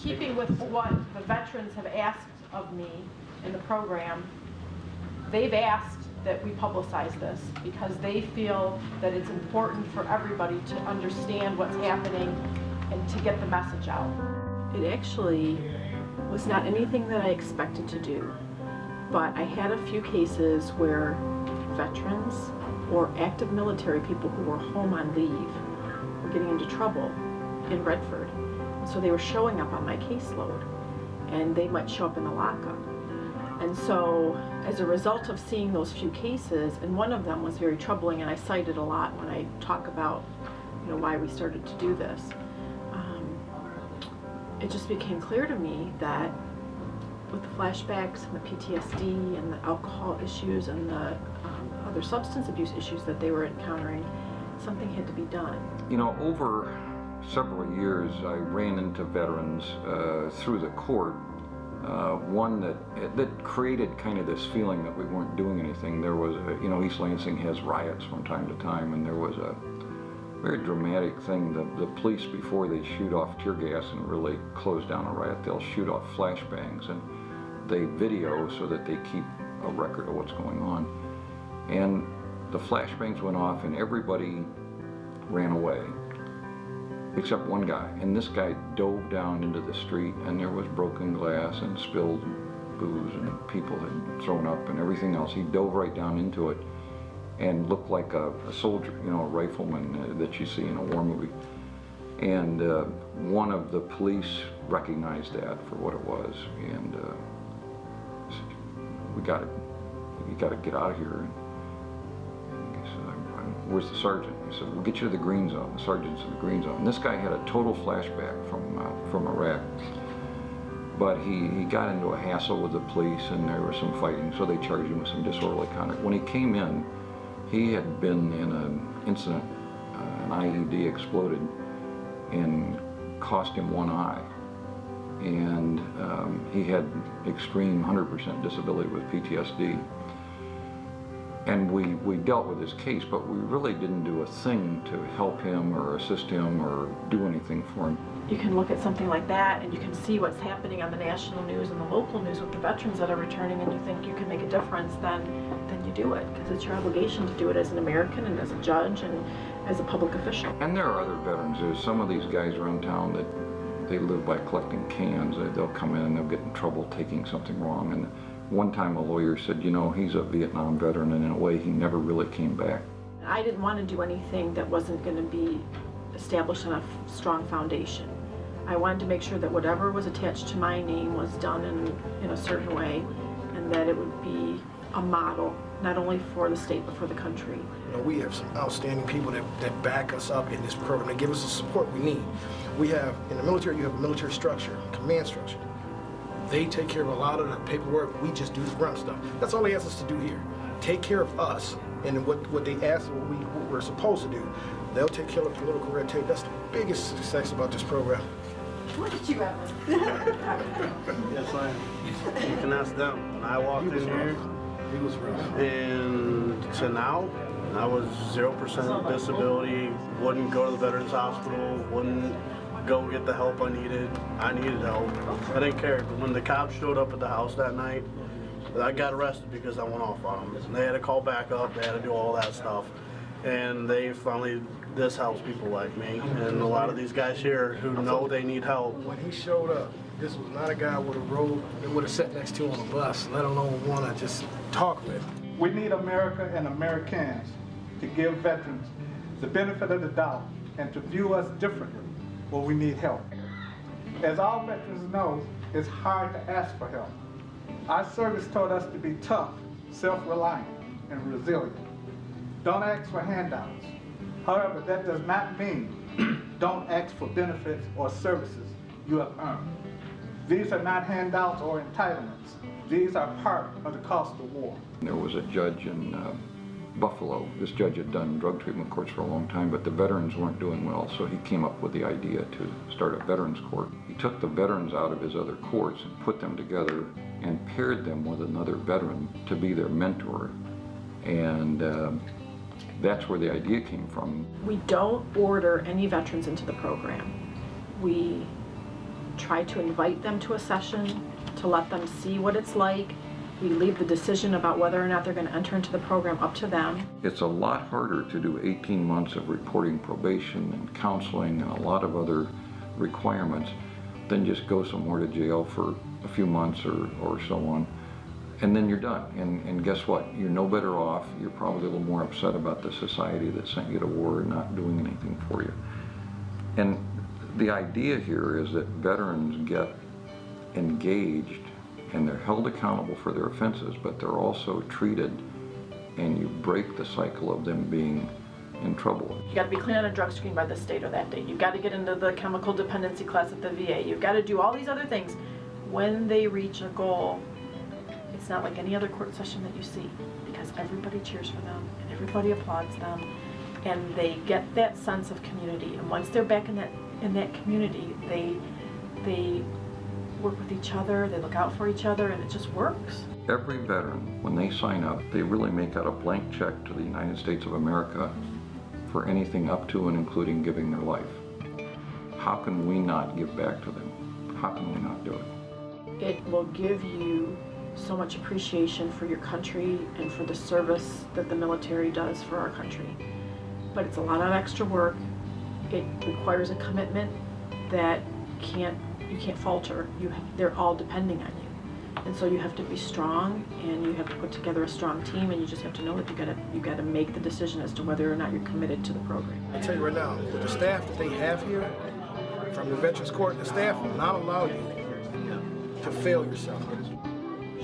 keeping with what the veterans have asked of me in the program, they've asked that we publicize this because they feel that it's important for everybody to understand what's happening and to get the message out. It actually was not anything that I expected to do, but I had a few cases where veterans or active military people who were home on leave were getting into trouble in Redford. So they were showing up on my caseload, and they might show up in the lockup. And so as a result of seeing those few cases, and one of them was very troubling, and I cite it a lot when I talk about why we started to do this, it just became clear to me that with the flashbacks and the PTSD and the alcohol issues and the other substance abuse issues that they were encountering, something had to be done. Over several years I ran into veterans through the court. One that created kind of this feeling that we weren't doing anything. There was East Lansing has riots from time to time, and there was a very dramatic thing. The police, before they shoot off tear gas and really close down a riot, they'll shoot off flashbangs, and they video so that they keep a record of what's going on. And the flashbangs went off and everybody ran away except one guy, and this guy dove down into the street, and there was broken glass and spilled booze and people had thrown up and everything else. He dove right down into it and looked like a soldier, a rifleman that you see in a war movie. And one of the police recognized that for what it was, and said, you got to get out of here. And he said, where's the sergeant? He said, we'll get you to the green zone. The sergeant's in the green zone. And this guy had a total flashback from Iraq. But he got into a hassle with the police, and there was some fighting, so they charged him with some disorderly conduct. When he came in, he had been in an incident, an IED exploded and cost him one eye. And he had extreme 100% disability with PTSD. And we dealt with his case, but we really didn't do a thing to help him or assist him or do anything for him. You can look at something like that and you can see what's happening on the national news and the local news with the veterans that are returning, and you think you can make a difference, then you do it, because it's your obligation to do it as an American and as a judge and as a public official. And there are other veterans. There's some of these guys around town that they live by collecting cans. They'll come in and they'll get in trouble taking something wrong. And one time a lawyer said, he's a Vietnam veteran, and in a way he never really came back. I didn't want to do anything that wasn't going to be established on a strong foundation. I wanted to make sure that whatever was attached to my name was done in a certain way, and that it would be a model, not only for the state, but for the country. We have some outstanding people that back us up in this program. They give us the support we need. We have, in the military, you have a military structure, command structure. They take care of a lot of the paperwork. We just do the grunt stuff. That's all they ask us to do here. Take care of us, and what they ask, what we're supposed to do. They'll take care of the political red tape. That's the biggest success about this program. Look at you, Evan. Yes, I am. You can ask them. When I walked in here, He was rough. and to now, I was 0% disability, wouldn't go to the Veterans Hospital, wouldn't go get the help I needed. I needed help. I didn't care. When the cops showed up at the house that night, I got arrested because I went off on them. They had to call back up, they had to do all that stuff. And they finally, this helps people like me, and a lot of these guys here who know they need help. When he showed up, this was not a guy with a robe that would have sat next to on a bus, let alone one to just talk with. We need America and Americans to give veterans the benefit of the doubt and to view us differently when we need help. As all veterans know, it's hard to ask for help. Our service taught us to be tough, self-reliant, and resilient. Don't ask for handouts. However, that does not mean don't ask for benefits or services you have earned. These are not handouts or entitlements. These are part of the cost of war. There was a judge in Buffalo. This judge had done drug treatment courts for a long time, but the veterans weren't doing well, so he came up with the idea to start a veterans court. He took the veterans out of his other courts and put them together and paired them with another veteran to be their mentor. And that's where the idea came from. We don't order any veterans into the program. We try to invite them to a session, to let them see what it's like. We leave the decision about whether or not they're going to enter into the program up to them. It's a lot harder to do 18 months of reporting probation and counseling and a lot of other requirements than just go somewhere to jail for a few months or so on, and then you're done. And guess what? You're no better off. You're probably a little more upset about the society that sent you to war and not doing anything for you. And the idea here is that veterans get engaged and they're held accountable for their offenses, but they're also treated, and you break the cycle of them being in trouble. You got to be clean on a drug screen by this date or that date. You've got to get into the chemical dependency class at the VA. You've got to do all these other things. When they reach a goal, it's not like any other court session that you see, because everybody cheers for them and everybody applauds them, and they get that sense of community. And once they're back in that community, they work with each other, they look out for each other, and it just works. Every veteran, when they sign up, they really make out a blank check to the United States of America for anything up to and including giving their life. How can we not give back to them? How can we not do it? It will give you so much appreciation for your country and for the service that the military does for our country. But it's a lot of extra work. It requires a commitment that you can't falter. They're all depending on you. And so you have to be strong, and you have to put together a strong team, and you just have to know that you gotta make the decision as to whether or not you're committed to the program. I tell you right now, with the staff that they have here, from the Veterans Court, the staff will not allow you to fail yourself.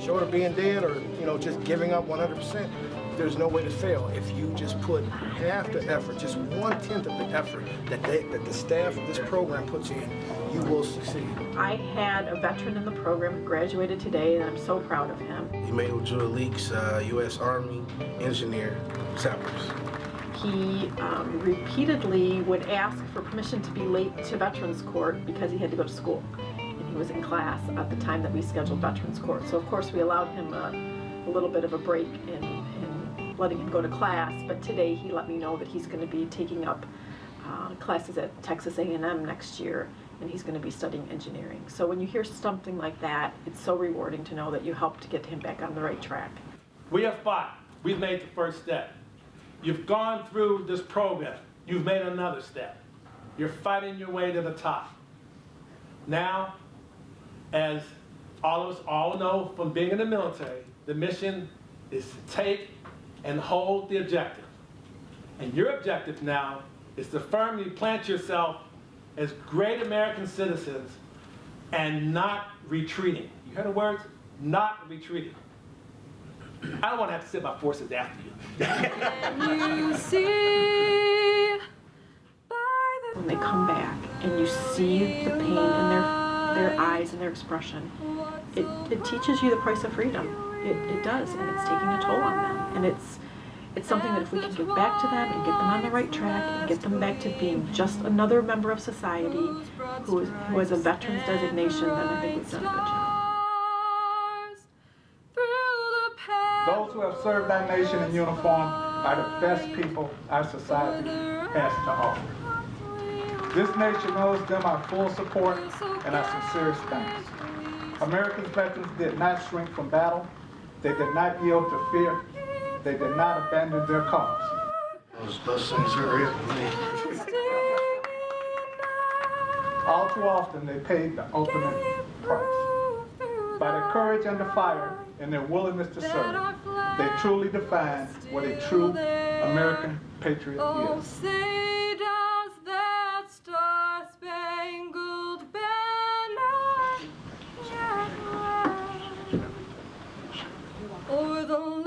Short of being dead or just giving up 100%, there's no way to fail. If you just put half the effort, just 1/10 of the effort that the staff of this program puts in, you will succeed. I had a veteran in the program who graduated today, and I'm so proud of him. He made it to Leaks, U.S. Army engineer, sappers. He repeatedly would ask for permission to be late to Veterans Court because he had to go to school. And he was in class at the time that we scheduled Veterans Court. So of course we allowed him a little bit of a break in letting him go to class, but today he let me know that he's going to be taking up classes at Texas A&M next year, and he's going to be studying engineering. So when you hear something like that, it's so rewarding to know that you helped to get him back on the right track. We have fought. We've made the first step. You've gone through this program. You've made another step. You're fighting your way to the top. Now, as all of us all know from being in the military, the mission is to take and hold the objective. And your objective now is to firmly plant yourself as great American citizens and not retreating. You heard the words? Not retreating. I don't want to have to sit by forces after you. You see When they come back and you see the pain in their eyes and their expression, it teaches you the price of freedom. It does, and it's taking a toll on them. And it's something that if we can give back to them and get them on the right track and get them back to being just another member of society who has a veteran's designation, then I think we've done a good job. Those who have served our nation in uniform are the best people our society has to offer. This nation owes them our full support and our sincerest thanks. America's veterans did not shrink from battle. They did not yield to fear. They did not abandon their cause. Those things are All too often, they paid the ultimate price. By their courage under fire and their willingness to serve, they truly defined what a true American patriot is. say does that star-spangled banner over the